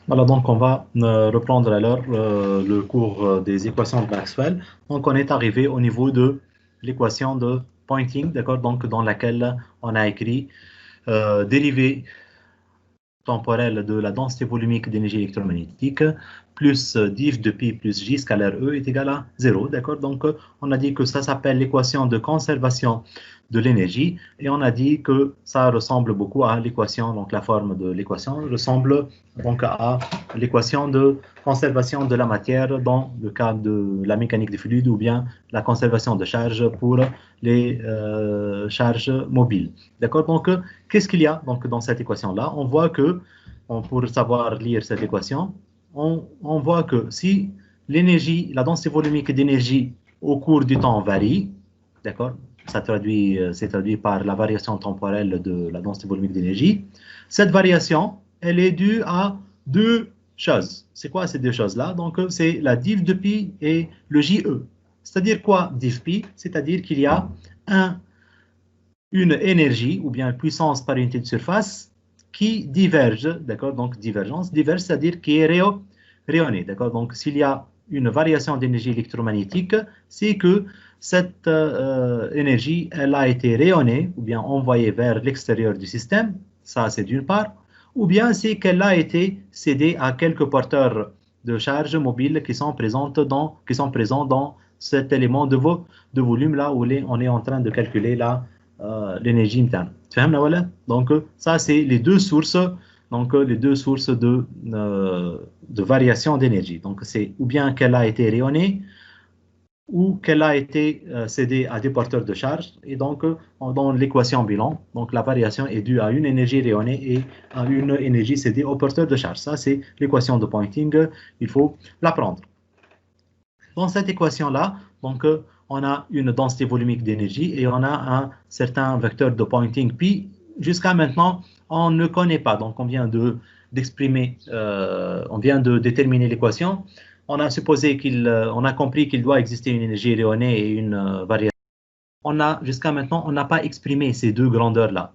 Voilà, donc on va reprendre alors le cours des équations de Maxwell. Donc on est arrivé au niveau de l'équation de Poynting, d'accord, donc dans laquelle on a écrit dérivée temporelle de la densité volumique d'énergie électromagnétique plus diff de pi plus j scalaire E est égal à 0, d'accord? Donc, on a dit que ça s'appelle l'équation de conservation de l'énergie et on a dit que ça ressemble beaucoup à l'équation, donc la forme de l'équation ressemble donc à l'équation de conservation de la matière dans le cas de la mécanique des fluides ou bien la conservation de charge pour les charges mobiles. D'accord? Donc, qu'est-ce qu'il y a donc dans cette équation-là? On voit que, pour savoir lire cette équation, on voit que si l'énergie, la densité volumique d'énergie au cours du temps varie, d'accord? C'est traduit par la variation temporelle de la densité volumique d'énergie. Cette variation, elle est due à deux choses. C'est quoi ces deux choses-là? Donc, c'est la diff de pi et le JE. C'est-à-dire quoi, diff pi? C'est-à-dire qu'il y a une énergie ou bien une puissance par unité de surface qui diverge, d'accord? Donc, diverge, c'est-à-dire qui est rayonnée, d'accord? Donc, s'il y a une variation d'énergie électromagnétique, c'est que cette énergie, elle a été rayonnée ou bien envoyée vers l'extérieur du système, ça c'est d'une part, ou bien c'est qu'elle a été cédée à quelques porteurs de charge mobile qui sont présents dans cet élément de volume là où on est en train de calculer l'énergie interne. Donc, ça, c'est les deux sources, de variation d'énergie. Donc, c'est ou bien qu'elle a été rayonnée ou qu'elle a été cédée à des porteurs de charge. Et donc, dans l'équation bilan, donc la variation est due à une énergie rayonnée et à une énergie cédée aux porteurs de charge. Ça, c'est l'équation de Poynting. Il faut l'apprendre. Dans cette équation-là, donc, on a une densité volumique d'énergie et on a un certain vecteur de Poynting. Puis, jusqu'à maintenant, on ne connaît pas. Donc, on vient de déterminer l'équation. On a supposé on a compris qu'il doit exister une énergie rayonnée et une variation. Jusqu'à maintenant, on n'a pas exprimé ces deux grandeurs-là.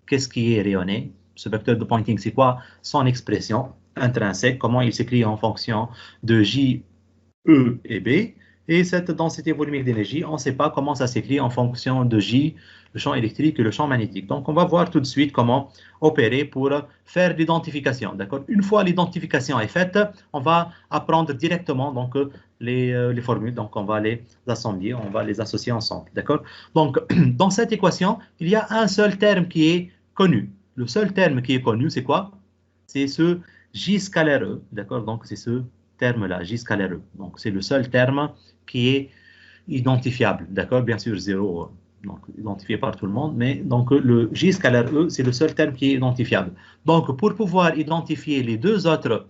Qu'est-ce qui est rayonné? Ce vecteur de Poynting, c'est quoi son expression intrinsèque? Comment il s'écrit en fonction de J, E et B. Et cette densité volumique d'énergie, on ne sait pas comment ça s'écrit en fonction de J, le champ électrique et le champ magnétique. Donc, on va voir tout de suite comment opérer pour faire l'identification. D'accord? Une fois l'identification est faite, on va apprendre directement les formules. Donc, on va les assembler, on va les associer ensemble. D'accord? Donc, dans cette équation, il y a un seul terme qui est connu. Le seul terme qui est connu, c'est quoi? C'est ce J scalaire E. D'accord? Donc, c'est ce terme-là, J scalaire E. Donc, c'est le seul terme qui est identifiable. D'accord? Bien sûr, zéro, donc identifié par tout le monde, mais donc le J scalaire E, c'est le seul terme qui est identifiable. Donc, pour pouvoir identifier les deux autres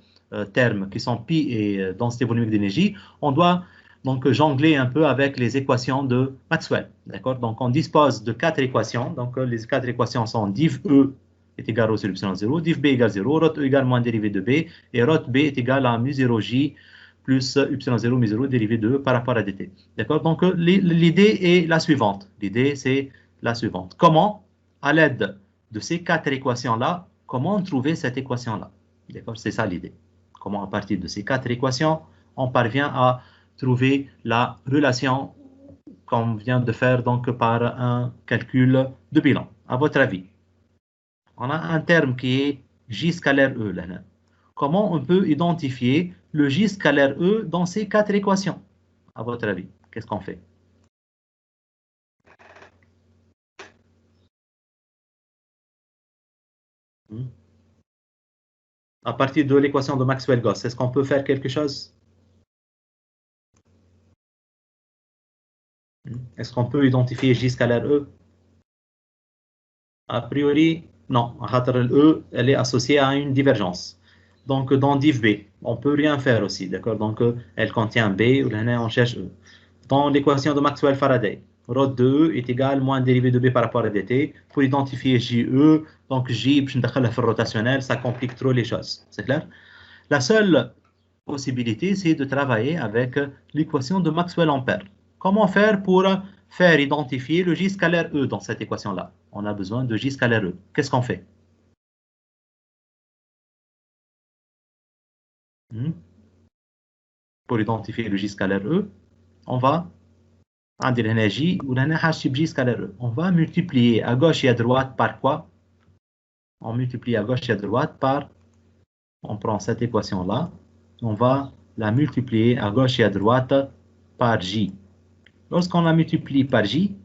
termes qui sont pi et densité volumique d'énergie, on doit donc jongler un peu avec les équations de Maxwell. D'accord? Donc, on dispose de quatre équations. Donc, les quatre équations sont div E est égal au sur epsilon 0, div B égale 0, rot E égale moins dérivé de B, et rot B est égal à mu 0J plus epsilon 0, mu 0 dérivé de E par rapport à dt. D'accord? Donc, l'idée est la suivante. L'idée, c'est la suivante. Comment, à l'aide de ces quatre équations-là, comment trouver cette équation-là? D'accord? C'est ça l'idée. Comment, à partir de ces quatre équations, on parvient à trouver la relation qu'on vient de faire donc par un calcul de bilan. À votre avis, on a un terme qui est J scalaire E. Là. Comment on peut identifier le J scalaire E dans ces quatre équations? À votre avis, qu'est-ce qu'on fait? À partir de l'équation de Maxwell-Goss, est-ce qu'on peut faire quelque chose? Est-ce qu'on peut identifier J scalaire E? A priori, non. E, elle est associée à une divergence. Donc, dans div B, on ne peut rien faire aussi, d'accord? Donc, elle contient B, ou là, on cherche E. Dans l'équation de Maxwell-Faraday, ρ de E est égal à moins dérivé de B par rapport à dt. Pour identifier JE, donc J, rotationnel, ça complique trop les choses. C'est clair? La seule possibilité, c'est de travailler avec l'équation de Maxwell-Ampère. Comment faire pour faire identifier le J scalaire E dans cette équation-là? On a besoin de J scalaire E. Qu'est-ce qu'on fait? Hmm. Pour identifier le J scalaire E, on va عندي هنا J وهنا حاسب J scalaire E. On va multiplier à gauche et à droite par quoi? On multiplie à gauche et à droite par, on prend cette équation-là, on va la multiplier à gauche et à droite par J. Lorsqu'on la multiplie par J,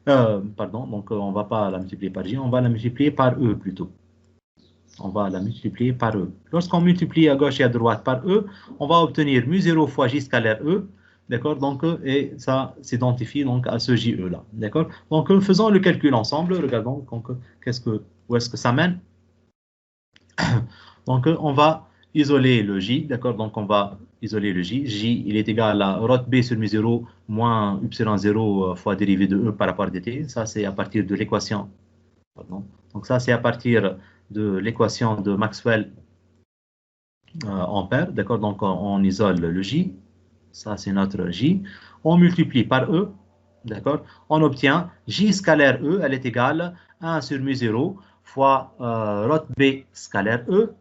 pardon, donc on ne va pas la multiplier par J, on va la multiplier par E plutôt. On va la multiplier par E. Lorsqu'on multiplie à gauche et à droite par E, on va obtenir mu0 fois J scalaire E. D'accord? Donc, et ça s'identifie donc à ce JE là. D'accord? Donc, faisons le calcul ensemble. Regardons donc, où est-ce que ça mène. Donc, on va isoler le J. D'accord? Donc, on va isoler le J. J, il est égal à rot B sur mu0 moins ε0 fois dérivée de E par rapport à dt. Ça, c'est à partir de l'équation. Donc, ça, c'est à partir de l'équation de Maxwell ampère. D'accord? Donc, on isole le J. Ça, c'est notre J. On multiplie par E. D'accord? On obtient J scalaire E, elle est égale à 1 sur mu0 fois rot B scalaire E.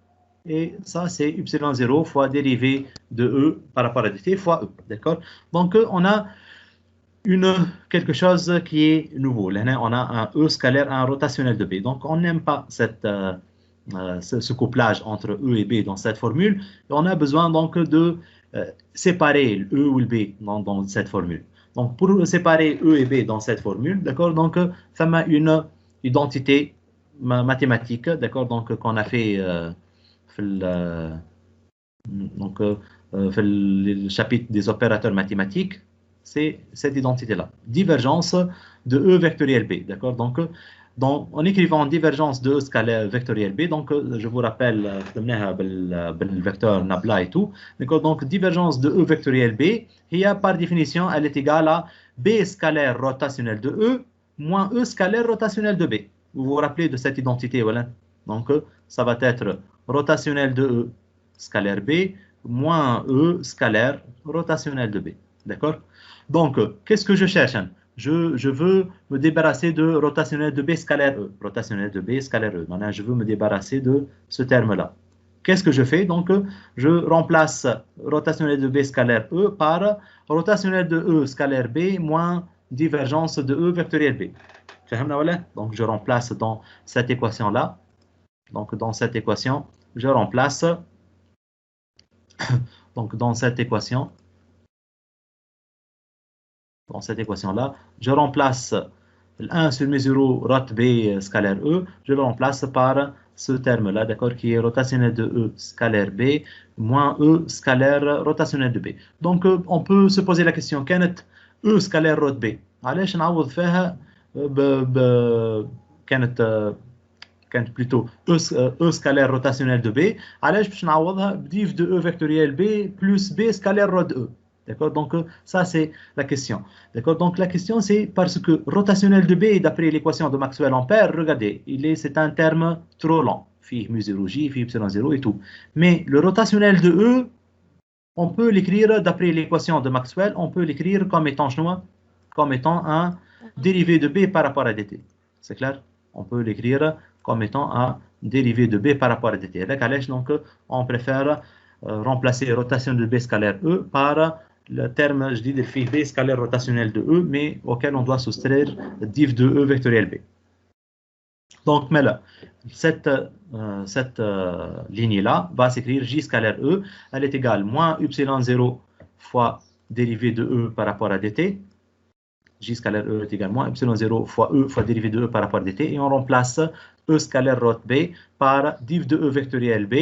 Et ça, c'est ε0 fois dérivée de E par rapport à dt fois E. D'accord? Donc, on a quelque chose qui est nouveau. Là, on a un E scalaire, un rotationnel de B. Donc, on n'aime pas ce couplage entre E et B dans cette formule. Et on a besoin donc de séparer le E ou le B dans cette formule. Donc, pour séparer E et B dans cette formule, d'accord, donc, ça m'a une identité mathématique, d'accord, donc, qu'on a fait donc, le chapitre des opérateurs mathématiques, c'est cette identité-là. Divergence de E vectoriel B, d'accord, donc, en écrivant divergence de E scalaire vectoriel B, donc je vous rappelle le vecteur nabla et tout, d'accord, donc divergence de E vectoriel B, par définition, elle est égale à B scalaire rotationnel de E moins E scalaire rotationnel de B. Vous vous rappelez de cette identité, voilà. Donc ça va être rotationnel de E scalaire B moins E scalaire rotationnel de B, d'accord. Donc qu'est-ce que je cherche? Je veux me débarrasser de rotationnel de B scalaire E. Rotationnel de B scalaire E. Maintenant, je veux me débarrasser de ce terme-là. Qu'est-ce que je fais? Donc, je remplace rotationnel de B scalaire E par rotationnel de E scalaire B moins divergence de E vectoriel B. Donc, je remplace dans cette équation-là. Donc, dans cette équation, je remplace. Donc, dans cette équation, là, je remplace 1 sur mu0 rot B scalaire E, je le remplace par ce terme-là, d'accord, qui est rotationnel de E scalaire B moins E scalaire rotationnel de B. Donc, on peut se poser la question, كانت E scalaire rot B علاش نعوض فيها كانت plutôt E scalaire rotationnel de B علاش باش نعوضها بديف de E vectoriel B plus B scalaire rot E. D'accord? Donc, ça, c'est la question. D'accord? Donc, la question, c'est parce que rotationnel de B, d'après l'équation de Maxwell-Ampère, regardez, c'est un terme trop lent. Phi mu0j, phi ε0 et tout. Mais le rotationnel de E, on peut l'écrire, d'après l'équation de Maxwell, on peut l'écrire comme étant un dérivé de B par rapport à dt. C'est clair? On peut l'écrire comme étant un dérivé de B par rapport à dt. Donc, on préfère remplacer rotation de B scalaire E par le terme, je dis, de phi B scalaire rotationnel de E, mais auquel on doit soustraire div de E vectoriel B. Donc, mais là, cette ligne-là va s'écrire J scalaire E, elle est égale moins ε0 fois dérivée de E par rapport à dt. J scalaire E est égal à moins ε0 fois E fois dérivée de E par rapport à dt. Et on remplace E scalaire rot B par div de E vectoriel B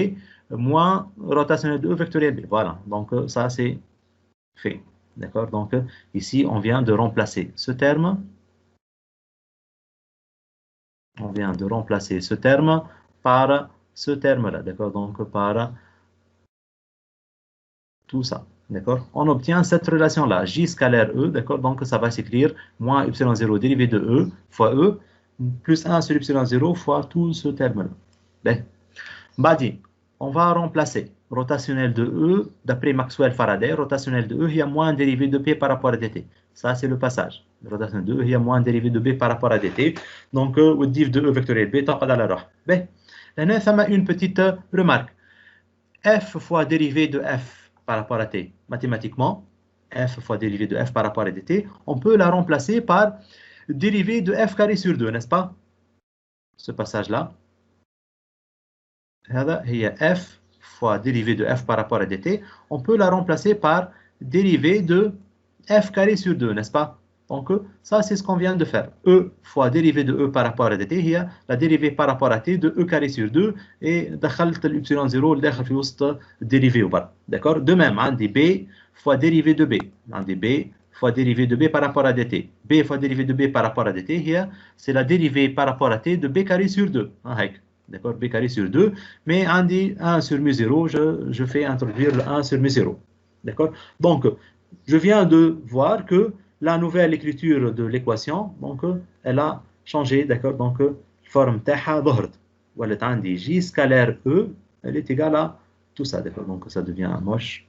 moins rotationnel de E vectoriel B. Voilà, donc ça c'est fait. D'accord? Donc ici, on vient de remplacer ce terme. On vient de remplacer ce terme par ce terme-là. D'accord? Donc par tout ça. D'accord? On obtient cette relation-là, J scalaire E. D'accord? Donc ça va s'écrire moins ε0 dérivé de E fois E plus 1 sur ε0 fois tout ce terme-là. Ben, Badi, on va remplacer rotationnel de E, d'après Maxwell-Faraday, rotationnel de E, il y a moins dérivé de P par rapport à dt. Ça, c'est le passage. Rotationnel de E, il y a moins dérivé de B par rapport à dt. Donc, div de E vectoriel B, tant à la roh. Là, ça m'a une petite remarque. f fois dérivée de f par rapport à t. Mathématiquement, f fois dérivée de f par rapport à dt, on peut la remplacer par dérivée de f carré sur 2, n'est-ce pas? Ce passage-là. F fois dérivée de f par rapport à dt, on peut la remplacer par dérivée de f carré sur 2, n'est-ce pas? Donc, ça, c'est ce qu'on vient de faire. E fois dérivée de E par rapport à dt, il y a la dérivée par rapport à t de E carré sur 2, et دخلت l'epsilon 0 داخل في وسط dérivée. D'accord? De même, on dit B fois dérivée de B. On dit B fois dérivée de B par rapport à dt. B fois dérivée de B par rapport à dt, c'est la dérivée par rapport à t de B carré sur 2. D'accord? B carré sur 2. Mais on dit 1 sur mu 0, je fais introduire le 1 sur mu 0. D'accord? Donc, je viens de voir que la nouvelle écriture de l'équation, donc, elle a changé, d'accord? Donc, forme تاعها ظهرت. ولات عندي J scalaire E, elle est égale à tout ça, d'accord? Donc, ça devient moche.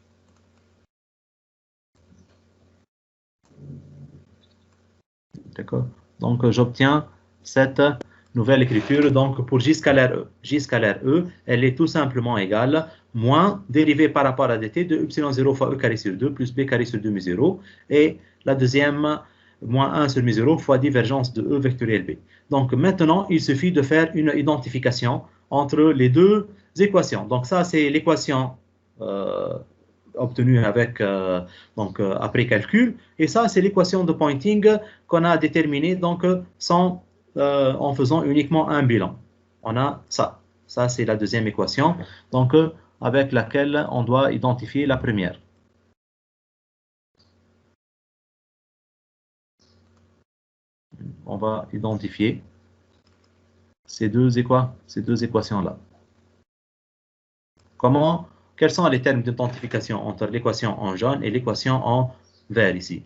D'accord? Donc, j'obtiens cette nouvelle écriture. Donc, pour J scalaire E. J scalaire E, elle est tout simplement égale moins dérivée par rapport à dt de epsilon 0 fois E carré sur 2 plus B carré sur 2 mu 0. Et la deuxième, moins 1 sur mu 0 fois divergence de E vectoriel B. Donc, maintenant, il suffit de faire une identification entre les deux équations. Donc, ça, c'est l'équation obtenue avec, après calcul. Et ça, c'est l'équation de Poynting qu'on a déterminée donc, en faisant uniquement un bilan. On a ça. Ça, c'est la deuxième équation, donc, avec laquelle on doit identifier la première. On va identifier ces deux équations-là. Comment? Quels sont les termes d'identification entre l'équation en jaune et l'équation en vert ici?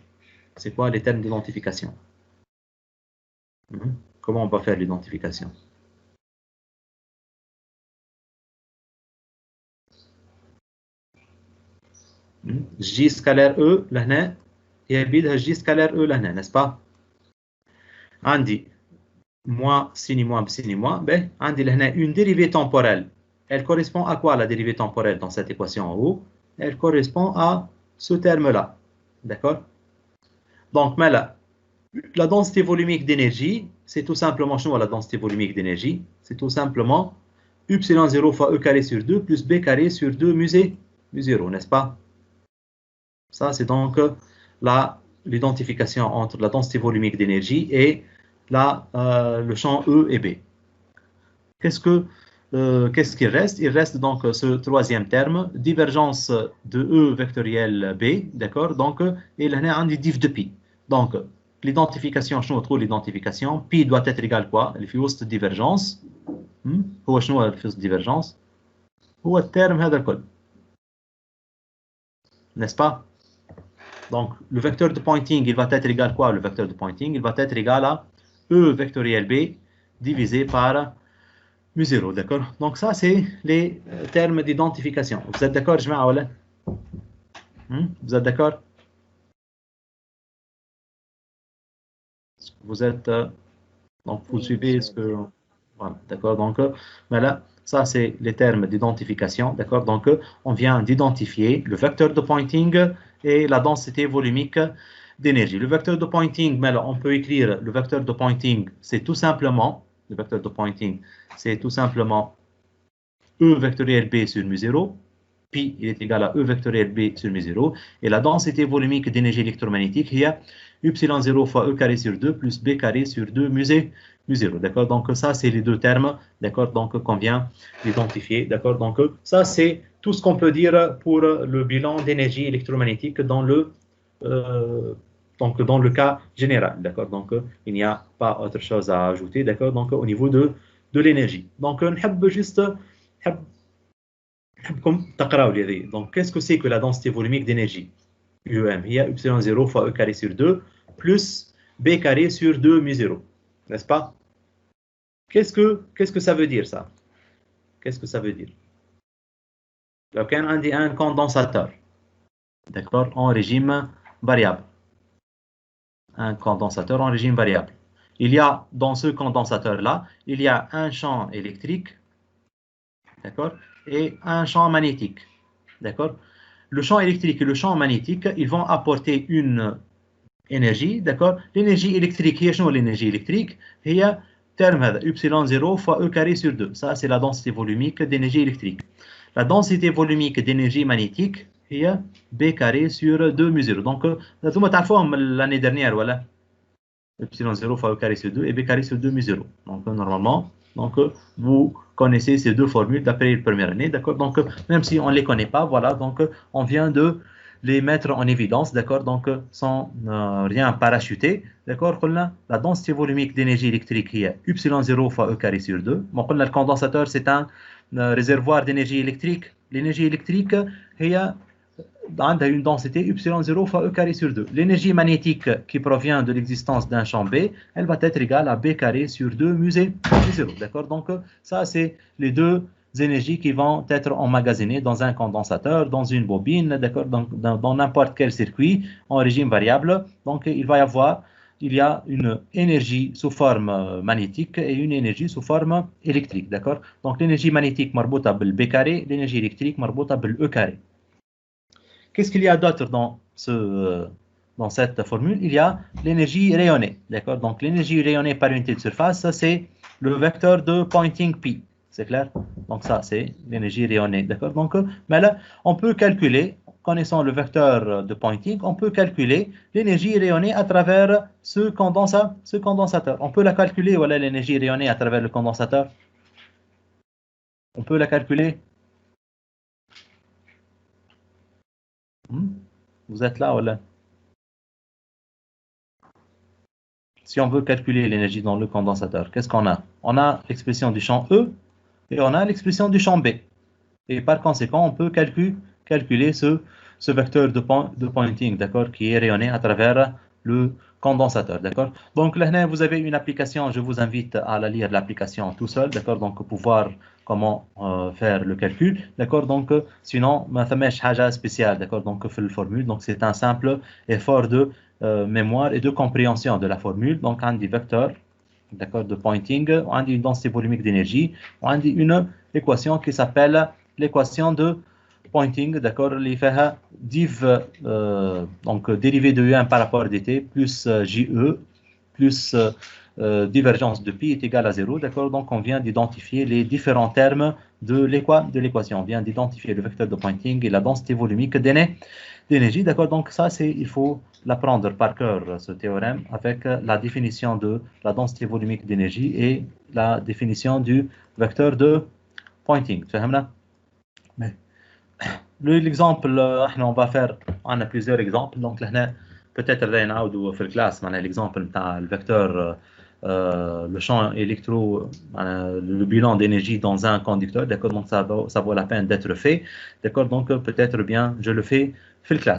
C'est quoi les termes d'identification? Comment on va faire l'identification? J scalaire E لهنا هي بيدها J scalaire E لهنا, n'est-ce pas? عندي moins sin moins sin moins, ben عندي لهنا une dérivée temporelle. Elle correspond à quoi la dérivée temporelle dans cette équation en haut? Elle correspond à ce terme-là. D'accord? Donc, mais là, la densité volumique d'énergie, c'est tout simplement, je vois la densité volumique d'énergie, c'est tout simplement epsilon 0 fois E carré sur 2 plus B carré sur 2 mu 0, n'est-ce pas? Ça, c'est donc l'identification entre la densité volumique d'énergie et le champ E et B. Qu'est-ce qu'il reste? Il reste donc ce troisième terme, divergence de E vectoriel B, d'accord? Donc, et là, on a un div de pi. Donc, l'identification, je trouve l'identification, pi doit être égal à quoi? Le fios de divergence. هو شنو le fios de divergence? هو الترم هذا الكل. N'est-ce pas? Donc, le vecteur de Poynting, il va être égal à quoi, le vecteur de Poynting? Il va être égal à E vectoriel B divisé par mu 0, d'accord? Donc, ça, c'est les termes d'identification. Vous êtes d'accord, Jma'a, ou là? Vous êtes d'accord? Vous êtes... donc, vous suivez ce que... Voilà, d'accord? Donc, voilà, ça, c'est les termes d'identification, d'accord? Donc, on vient d'identifier le vecteur de Poynting et la densité volumique d'énergie. Le vecteur de Poynting, mais là, on peut écrire le vecteur de Poynting, c'est tout simplement, le vecteur de Poynting, c'est tout simplement E vectoriel B sur mu 0, pi il est égal à E vectoriel B sur mu 0, et la densité volumique d'énergie électromagnétique, il y a epsilon 0 fois E carré sur 2 plus B carré sur 2 mu 0, d'accord? Donc ça, c'est les deux termes, d'accord? Donc qu'on vient d'identifier, d'accord? Donc ça, c'est tout ce qu'on peut dire pour le bilan d'énergie électromagnétique dans dans le cas général, d'accord? Donc il n'y a pas autre chose à ajouter, d'accord? Donc au niveau de l'énergie. Donc on peut juste donc, qu'est-ce que c'est que la densité volumique d'énergie? UEM, il y a epsilon 0 fois E carré sur 2 plus B carré sur 2 mu 0. N'est-ce pas? Qu'est-ce que ça veut dire, ça? Qu'est-ce que ça veut dire? Donc, on a un condensateur, d'accord, en régime variable. Un condensateur en régime variable. Il y a, dans ce condensateur-là, il y a un champ électrique d'accord, et un champ magnétique, d'accord. Le champ électrique et le champ magnétique, ils vont apporter une énergie, d'accord. L'énergie électrique, هي شنو l'énergie électrique? هي terme هذا epsilon 0 fois E carré sur 2. Ça, c'est la densité volumique d'énergie électrique. La densité volumique d'énergie magnétique هي B carré sur 2 mu 0. Donc, هذوما تعرفوهم l'année dernière, voilà. Epsilon 0 fois E carré sur 2 et B carré sur 2 mu 0. Donc, normalement, donc, vous connaissez ces deux formules d'après la première année, d'accord. Donc, même si on ne les connaît pas, voilà, donc, on vient de les mettre en évidence, d'accord, donc, sans rien parachuter, d'accord. La densité volumique d'énergie électrique est epsilon 0 fois E carré sur 2. Bon, le condensateur, c'est un réservoir d'énergie électrique. L'énergie électrique, est a une densité epsilon 0 fois E carré sur 2. L'énergie magnétique qui provient de l'existence d'un champ B, elle va être égale à B carré sur 2 mu 0. D'accord. Donc, ça, c'est les deux énergies qui vont être emmagasinées dans un condensateur, dans une bobine, d'accord, dans n'importe quel circuit en régime variable. Donc, il y a une énergie sous forme magnétique et une énergie sous forme électrique, d'accord. Donc, l'énergie magnétique marbouta bil B carré, l'énergie électrique marbouta bil E carré. Qu'est-ce qu'il y a d'autre dans cette formule? Il y a l'énergie rayonnée, d'accord? Donc, l'énergie rayonnée par unité de surface, ça, c'est le vecteur de Poynting P, c'est clair? Donc, ça, c'est l'énergie rayonnée, d'accord? Donc, mais là, on peut calculer, connaissant le vecteur de Poynting, on peut calculer l'énergie rayonnée à travers ce condensateur. On peut la calculer, voilà, l'énergie rayonnée à travers le condensateur. On peut la calculer. Vous êtes là, voilà. Si on veut calculer l'énergie dans le condensateur, qu'est-ce qu'on a? On a l'expression du champ E et on a l'expression du champ B. Et par conséquent, on peut calculer ce vecteur de Poynting, d'accord, qui est rayonné à travers le condensateur, d'accord. Donc là, vous avez une application, je vous invite à la lire l'application tout seul, d'accord, donc pour voir comment faire le calcul, d'accord. Donc sinon, ma famèche haja spécial, d'accord, donc fait le formule, donc c'est un simple effort de mémoire et de compréhension de la formule. Donc on dit vecteur, d'accord, de Poynting, on dit une densité volumique d'énergie, on dit une équation qui s'appelle l'équation de Poynting, d'accord, les fait div, donc dérivée de U1 par rapport à dt plus JE plus divergence de pi est égal à 0, d'accord. Donc on vient d'identifier les différents termes de l'équation. On vient d'identifier le vecteur de Poynting et la densité volumique d'énergie, d'accord. Donc ça, il faut l'apprendre par cœur, ce théorème, avec la définition de la densité volumique d'énergie et la définition du vecteur de Poynting. L'exemple, on va faire, on a plusieurs exemples. Donc là, peut-être ou في classe, l'exemple le vecteur, le champ électro, le bilan d'énergie dans un conducteur, d'accord. Donc ça vaut la peine d'être fait, d'accord. Donc peut-être bien je le fais في classe.